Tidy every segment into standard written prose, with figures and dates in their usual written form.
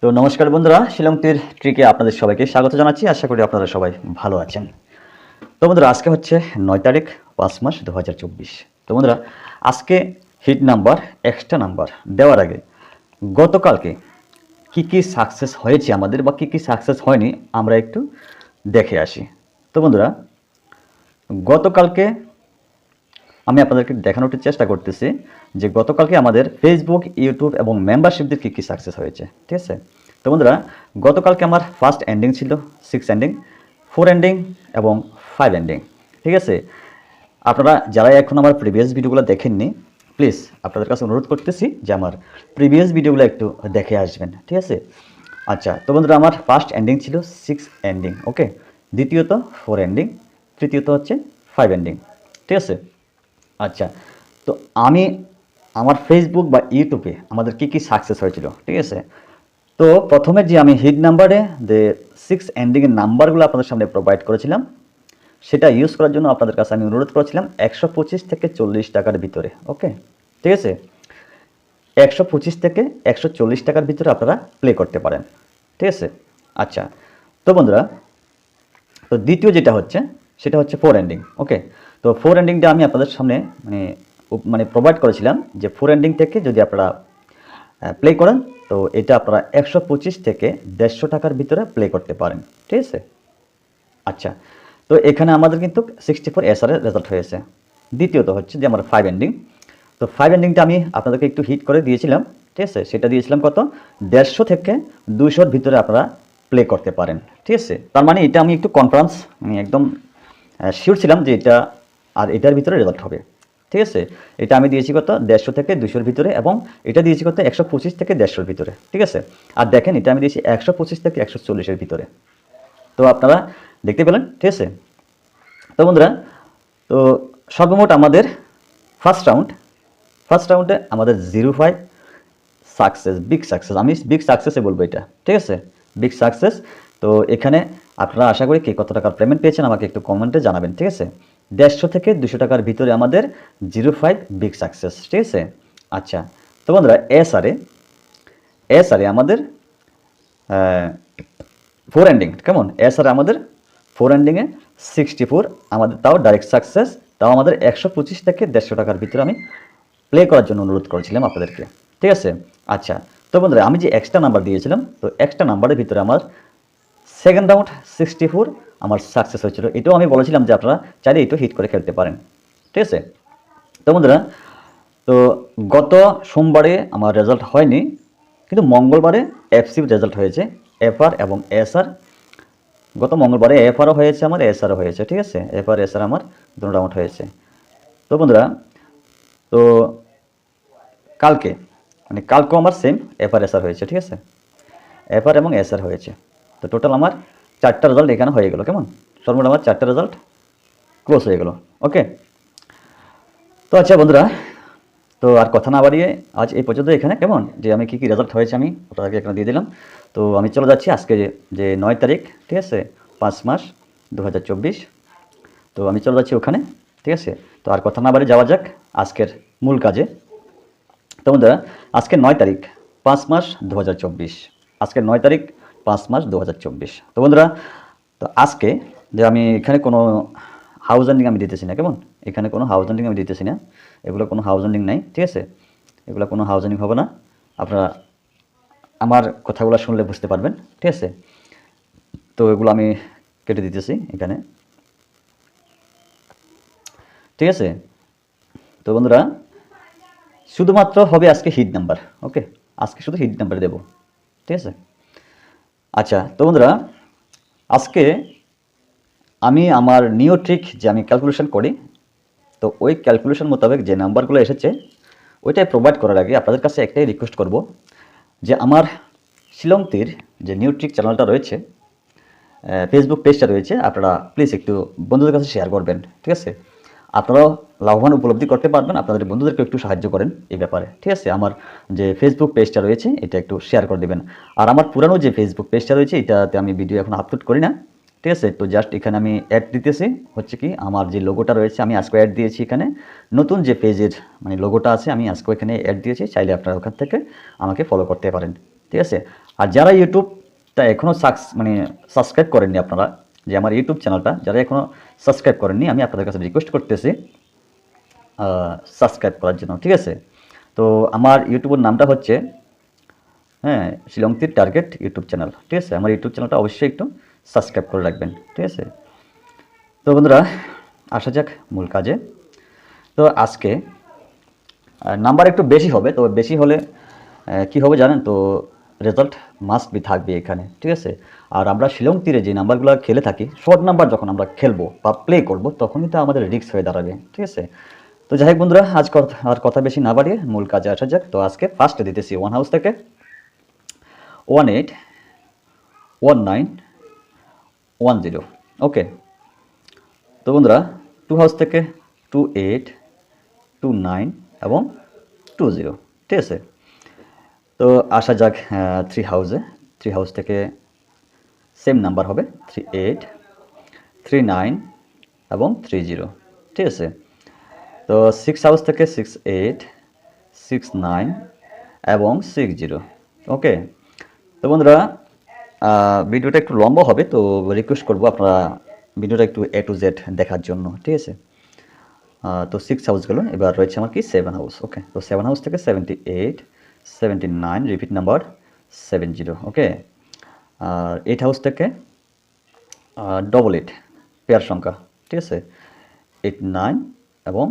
তো নমস্কার বন্ধুরা, শিলংটির ট্রিকে আপনাদের সবাইকে স্বাগত জানাচ্ছি। আশা করি আপনারা সবাই ভালো আছেন। তো বন্ধুরা, আজকে হচ্ছে 9 তারিখ 5 মাস 2024। তো বন্ধুরা, আজকে হিট নাম্বার এক্সট্রা নাম্বার দেওয়ার আগে গতকালকে কি সাকসেস হয়েছে আমাদের বা কি সাকসেস হয়নি আমরা একটু দেখে আসি। তো বন্ধুরা, গতকালকে আমি আপনাদেরকে দেখানোর চেষ্টা করতেছি যে গতকালকে আমাদের ফেসবুক, ইউটিউব এবং মেম্বারশিপদের কী সাকসেস হয়েছে। ঠিক আছে? তো বন্ধুরা, গতকালকে আমার ফার্স্ট এন্ডিং ছিল 6 এন্ডিং, 4 এন্ডিং এবং 5 এন্ডিং। ঠিক আছে? আপনারা যারা এখন আমার প্রিভিয়াস ভিডিওগুলো দেখেননি, প্লিজ আপনাদের কাছে অনুরোধ করতেছি যে আমার প্রিভিয়াস ভিডিওগুলো একটু দেখে আসবেন। ঠিক আছে? আচ্ছা, তো বন্ধুরা, আমার ফার্স্ট এন্ডিং ছিল 6 এন্ডিং, ওকে। দ্বিতীয়ত 4 এন্ডিং, তৃতীয়ত হচ্ছে 5 এন্ডিং। ঠিক আছে? আচ্ছা, তো আমি আমার ফেসবুক বা ইউটিউবে আমাদের কি সাকসেস হয়েছিল, ঠিক আছে? তো প্রথমে যে আমি হিট নাম্বারে যে 6 এন্ডিংয়ের নাম্বারগুলো আপনাদের সামনে প্রোভাইড করেছিলাম, সেটা ইউজ করার জন্য আপনাদের কাছে আমি অনুরোধ করেছিলাম 125 থেকে 40 টাকার ভিতরে, ওকে। ঠিক আছে? 125 থেকে 140 টাকার ভিতরে আপনারা প্লে করতে পারেন। ঠিক আছে? আচ্ছা, তো বন্ধুরা, তো দ্বিতীয় যেটা হচ্ছে সেটা হচ্ছে 4 এন্ডিং, ওকে। তো 4 এন্ডিংটা আমি আপনাদের সামনে মানে প্রোভাইড করেছিলাম যে 4 এন্ডিং থেকে যদি আপনারা প্লে করেন, তো এটা আপনারা 125 থেকে 150 টাকার ভিতরে প্লে করতে পারেন। ঠিক আছে? আচ্ছা, তো এখানে আমাদের কিন্তু 64 এসআর এর রেজাল্ট হয়েছে। দ্বিতীয়ত হচ্ছে যে আমার 5 এন্ডিং। তো 5 এন্ডিংটা আমি আপনাদেরকে একটু হিট করে দিয়েছিলাম। ঠিক আছে? সেটা দিয়েছিলাম কত? 150 থেকে 200 ভিতরে আপনারা প্লে করতে পারেন। ঠিক আছে? তার মানে এটা আমি একটু কনফারেন্স একদম শিওর ছিলাম যে এটা আর এটার ভিতরে রেজাল্ট হবে। ঠিক আছে? এটা আমি দিয়েছি কত? 150 থেকে 200 ভিতরে, এবং এটা দিয়েছি কত? 125 থেকে 150 ভিতরে। ঠিক আছে? আর দেখেন, এটা আমি দিয়েছি 125 থেকে 140 এর ভিতরে। তো আপনারা দেখতে পেলেন। ঠিক আছে? তো বন্ধুরা, তো সর্বমোট আমাদের ফার্স্ট রাউন্ডে আমাদের 05 সাকসেস, বিগ সাকসেস। আমি বিগ সাকসেসে বলবো এটা। ঠিক আছে? Big success. তো এখানে আপনারা আশা করি কে কত টাকার পেমেন্ট পেয়েছেন আমাকে একটু কমেন্টে জানাবেন। ঠিক আছে? 150 থেকে 200 টাকার ভিতরে আমাদের 05 বিগ সাকসেস। ঠিক আছে? আচ্ছা, তো বন্ধুরা, এসআরে আমাদের 4 এন্ডিং কেমন? এসআরে আমাদের 4 এন্ডিংয়ে 64 আমাদের, তাও ডাইরেক্ট সাকসেস, তাও আমাদের 125 থেকে 150 টাকার ভিতরে আমি প্লে করার জন্য অনুরোধ করেছিলাম আপনাদেরকে। ঠিক আছে? আচ্ছা, তো বন্ধুরা, আমি যে এক্সট্রা নাম্বার দিয়েছিলাম, তো এক্সট্রা নাম্বারের ভিতরে আমার সেকেন্ড রাউন্ড 64 আমার সাকসেস হয়েছিল। এটাও আমি বলেছিলাম যে আপনারা চাইলে একটু হিট করে খেলতে পারেন। ঠিক আছে? তো বন্ধুরা, তো গত সোমবারে আমার রেজাল্ট হয়নি, কিন্তু মঙ্গলবারে এফসির রেজাল্ট হয়েছে, এফআর এবং এসআর। গত মঙ্গলবারে এফআরও হয়েছে, আমার এসআরও হয়েছে। ঠিক আছে? এফআর এসআর আমার দুটো রাউন্ড হয়েছে। তো বন্ধুরা, তো কালকেও আমার সেম এফআর এসআর হয়েছে। ঠিক আছে? এফআর এবং এসআর হয়েছে। তো টোটাল আমার 4টা রেজাল্ট এখানে হয়ে গেল। কেমন? সর্বমোট আমার 4টা রেজাল্ট ক্লোজ হয়ে গেল। ওকে। তো আচ্ছা বন্ধুরা, তো আর কথা না বাড়িয়ে আজ এই পর্যন্ত এখানে। কেমন? যে আমি কি রেজাল্ট হয়েছে আমি ওটাকে এখানে দিয়ে দিলাম। তো আমি চলে যাচ্ছি আজকে যে 9 তারিখ, ঠিক আছে, 5 মাস 2024। তো আমি চলে যাচ্ছি ওখানে। ঠিক আছে? তো আর কথা না বাড়িয়ে যাওয়া যাক আজকের মূল কাজে। তো বন্ধুরা, আজকে 9 তারিখ 5 মাস 2024। আজকে 9 তারিখ 5 মাস 2024। তো বন্ধুরা, তো আজকে যে আমি এখানে কোনো হাউস এন্ডিং আমি দিতেছি না। কেমন? এখানে কোনো হাউস এন্ডিং আমি দিতেছি না। এগুলো কোনো হাউস এন্ডিং নাই। ঠিক আছে? এগুলো কোনো হাউস এন্ডিং হবে না। আপনারা আমার কথাগুলো শুনলে বুঝতে পারবেন। ঠিক আছে? তো এগুলো আমি কেটে দিতেছি এখানে। ঠিক আছে? তো বন্ধুরা, শুধুমাত্র হবে আজকে হিট নাম্বার, ওকে। আজকে শুধু হিট নাম্বার দেব। ঠিক আছে? আচ্ছা, তো বন্ধুরা, আজকে আমি আমার নিউ ট্রিক যে আমি ক্যালকুলেশন করি, তো ওই ক্যালকুলেশন মোতাবেক যে নাম্বারগুলো এসেছে ওইটাই প্রোভাইড করার আগে আপনাদের কাছে একটাই রিকোয়েস্ট করব যে আমার শিলংতির যে নিউ ট্রিক চ্যানেলটা রয়েছে, ফেসবুক পেজটা রয়েছে, আপনারা প্লিজ একটু বন্ধুদের কাছে শেয়ার করবেন। ঠিক আছে? আপনারাও লাভবান উপলব্ধি করতে পারবেন, আপনাদের বন্ধুদেরকে একটু সাহায্য করেন এই ব্যাপারে। ঠিক আছে? আমার যে ফেসবুক পেজটা রয়েছে এটা একটু শেয়ার করে দেবেন। আর আমার পুরানো যে ফেসবুক পেজটা রয়েছে এটাতে আমি ভিডিও এখন আপলোড করি না। ঠিক আছে? তো জাস্ট এখানে আমি অ্যাড দিতেছি। হচ্ছে কি, আমার যে লোগোটা রয়েছে আমি আজকে অ্যাড দিয়েছি এখানে। নতুন যে পেজের লোগোটা আছে আমি আজকে এখানে অ্যাড দিয়েছি, চাইলে আপনারা ওখান থেকে আমাকে ফলো করতে পারেন। ঠিক আছে? আর যারা ইউটিউবটা এখনও মানে সাবস্ক্রাইব করেননি আপনারা, যে আমার ইউটিউব চ্যানেলটা যারা এখনও সাবস্ক্রাইব করেননি, আমি আপনাদের কাছে রিকোয়েস্ট করতেছি সাবস্ক্রাইব করার জন্য, ঠিক আছে? তো আমার ইউটিউবের নামটা হচ্ছে শিলংতির টার্গেট ইউটিউব চ্যানেল, ঠিক আছে? আমার ইউটিউব চ্যানেলটা অবশ্যই একটু সাবস্ক্রাইব করে রাখবেন, ঠিক আছে? তো বন্ধুরা, আসা যাক মূল কাজে। তো আজকে নাম্বার একটু বেশি হবে, তো বেশি হলে কি হবে জানেন তো, রেজাল্ট মাস্ট বি থাকবে এখানে, ঠিক আছে? আর আমরা শিলং তীরে যে নাম্বারগুলো খেলে থাকি, শর্ট নাম্বার যখন আমরা খেলবো বা প্লে করব, তখনই তো আমাদের রিস্ক হয়ে দাঁড়াবে, ঠিক আছে? তো যাই হোক বন্ধুরা, আজ আর কথা বেশি না বাড়িয়ে মূল কাজে আসা যাক। তো আজকে ফার্স্টে দিতেছি ওয়ান হাউস থেকে 181910, ওকে। তো বন্ধুরা, টু হাউস থেকে 2829 এবং 20, ঠিক আছে? তো আসা যাক থ্রি হাউসে। থ্রি হাউস থেকে সেম নাম্বার হবে 3839 এবং 30, ঠিক আছে? তো সিক্স হাউস থেকে 6869 এবং 60, ওকে। তো বন্ধুরা, ভিডিওটা একটু লম্বা হবে, তো রিকোয়েস্ট করবো আপনারা ভিডিওটা একটু A to Z দেখার জন্য, ঠিক আছে? তো সিক্স হাউসগুলো এবার রয়েছে আমার কি সেভেন হাউস, ওকে। তো সেভেন হাউস থেকে 7879, রিপিট নাম্বার 70, ওকে। আর এইট হাউস থেকে 88, পেয়ার সংখ্যা, ঠিক আছে? 89 এবং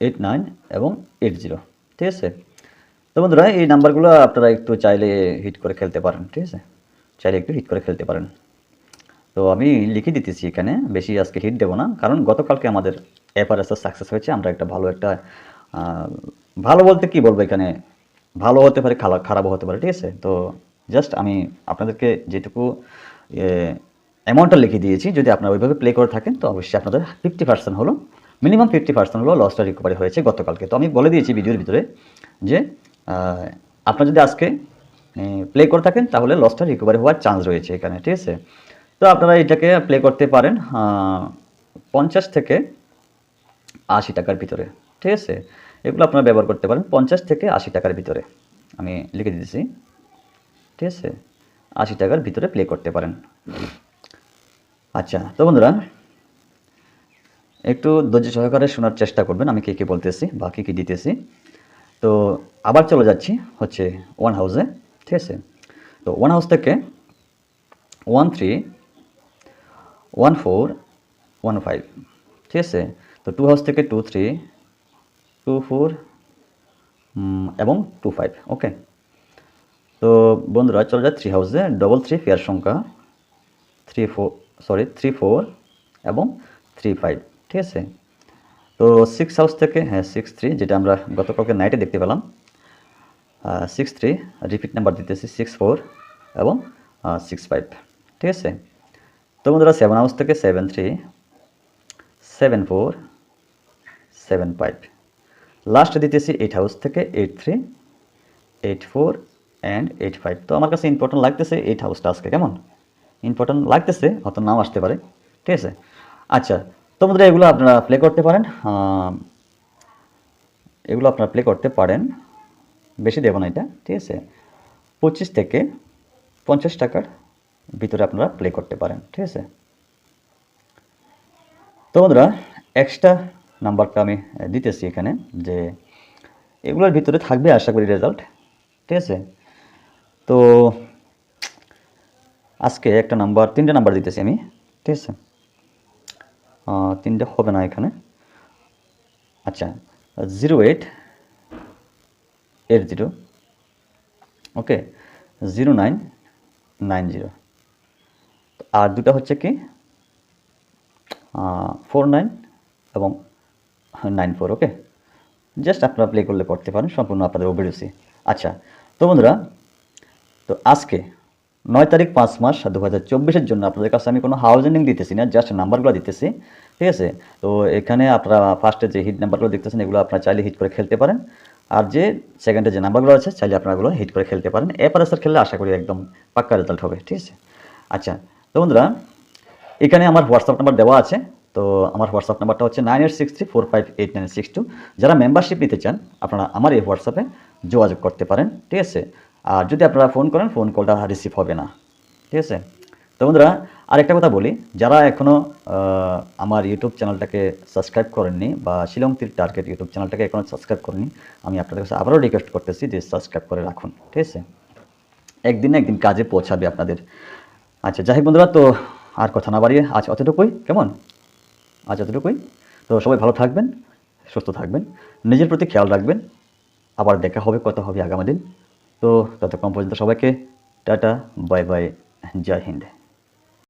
89 এবং 80, ঠিক আছে? তো বন্ধুরা, এই নাম্বারগুলো আপনারা একটু চাইলে হিট করে খেলতে পারেন, ঠিক আছে? চাইলে একটু হিট করে খেলতে পারেন। তো আমি লিখে দিতেছি এখানে, বেশি আজকে হিট দেবো না, কারণ গতকালকে আমাদের এফআরএসএস সাকসেস হয়েছে। আমরা একটা ভালো বলতে কি বলবো, এখানে ভালো হতে পারে, খারাপও হতে পারে, ঠিক আছে? তো জাস্ট আমি আপনাদেরকে যেটুকু অ্যামাউন্টটা লিখে দিয়েছি, যদি আপনারা ওইভাবে প্লে করে থাকেন, তো অবশ্যই আপনাদের 50% হলো, মিনিমাম 50% হলো লসটা রিকভারি হয়েছে গতকালকে। তো আমি বলে দিয়েছি ভিডিওর ভিতরে যে আপনারা যদি আজকে প্লে করে থাকেন, তাহলে লসটা রিকভারি হওয়ার চান্স রয়েছে এখানে, ঠিক আছে? তো আপনারা এটাকে প্লে করতে পারেন 50 থেকে 80 টাকার ভিতরে, ঠিক আছে? এগুলো আপনারা ব্যবহার করতে পারেন 50 থেকে 80 টাকার ভিতরে, আমি লিখে দিতেছি, ঠিক আছে? 80 টাকার ভিতরে প্লে করতে পারেন। আচ্ছা, তো বন্ধুরা, একটু ধৈর্য সহকারে শোনার চেষ্টা করবেন আমি কী বলতেছি বা কী দিতেছি। তো আবার চলে যাচ্ছি হচ্ছে ওয়ান হাউসে, ঠিক আছে? তো ওয়ান হাউস থেকে 131415, ঠিক আছে? তো টু হাউস থেকে 2324 এবং 25, ওকে। তো বন্ধুরা, চলে যায় থ্রি হাউসে, 33 পেয়ার সংখ্যা 34 এবং 35, ঠিক আছে? তো সিক্স হাউস থেকে 63, যেটা আমরা গতকালকে নাইটে দেখতে পেলাম, 63, রিপিট নাম্বার দিতেছি 64 এবং 65, ঠিক আছে? তো বন্ধুরা, সেভেন হাউস থেকে 737475, লাস্ট দিতেছি এইট হাউস থেকে 8384 অ্যান্ড 85। তো আমার কাছে ইম্পর্টেন্ট লাগতেছে এইট হাউসটা আজকে, কেমন ইম্পর্টেন্ট লাগতেছে, হয়তো নাও আসতে পারে, ঠিক আছে? আচ্ছা, তো বন্ধুরা, এগুলো আপনারা প্লে করতে পারেন, বেশি দেবো না এটা, ঠিক আছে? 25 থেকে 50 টাকার ভিতরে আপনারা প্লে করতে পারেন, ঠিক আছে? তো বন্ধুরা, এক্সট্রা নাম্বারটা আমি দিতেছি এখানে, যে এগুলোর ভিতরে থাকবে আশা করি রেজাল্ট, ঠিক আছে? তো আজকে তিনটে নাম্বার দিতেছি আমি, ঠিক আছে? তিনটে হবে না এখানে। আচ্ছা, 0880, ওকে, 0990, আর দুটা হচ্ছে কি 49 এবং 94, ওকে। জাস্ট আপনারা প্লে করলে করতে পারেন, সম্পূর্ণ আপনাদের অভিরুচি। আচ্ছা, তো বন্ধুরা, তো আজকে 9 তারিখ 5 মাস 2024 জন্য আপনাদের কাছে আমি কোনো হাউস এন্ডিং দিতেছি না, জাস্ট নাম্বারগুলো দিতেছি, ঠিক আছে? তো এখানে আপনারা ফার্স্টে যে হিট নাম্বারগুলো দেখতেছেন, এগুলো আপনারা চাইলে হিট করে খেলতে পারেন, আর যে সেকেন্ডে যে নাম্বারগুলো আছে, চাইলে আপনারা এগুলো হিট করে খেলতে পারেন। এপারেসার খেললে আশা করি একদম পাক্কা রেজাল্ট হবে, ঠিক আছে? আচ্ছা, তো বন্ধুরা, এখানে আমার হোয়াটসঅ্যাপ নাম্বার দেওয়া আছে। তো আমার হোয়াটসঅ্যাপ নাম্বারটা হচ্ছে 9863458962। যারা মেম্বারশিপ নিতে চান, আপনারা আমার এই হোয়াটসঅ্যাপে যোগাযোগ করতে পারেন, ঠিক আছে? আর যদি আপনারা ফোন করেন ফোন কলটা রিসিভ হবে না, ঠিক আছে। তো বন্ধুরা আরেকটা কথা বলি, যারা এখনও আমার ইউটিউব চ্যানেলটাকে সাবস্ক্রাইব করেননি বা শিলং তীর টার্গেট ইউটিউব চ্যানেলটাকে এখনও সাবস্ক্রাইব করেননি, আমি আপনাদের কাছে আবারও রিকোয়েস্ট করতেছি যে সাবস্ক্রাইব করে রাখুন, ঠিক আছে। একদিন না একদিন কাজে পৌঁছাবে আপনাদের। আচ্ছা যাই হোক বন্ধুরা, তো আর কথা না বাড়িয়ে আজ অতটুকুই, কেমন? আজ অতটুকুই। তো সবাই ভালো থাকবেন, সুস্থ থাকবেন, নিজের প্রতি খেয়াল রাখবেন। আবার দেখা হবে, কথা হবে আগামী দিন। তো ততক্ষণ পর্যন্ত সবাইকে টাটা, বাই বাই, জয় হিন্দ।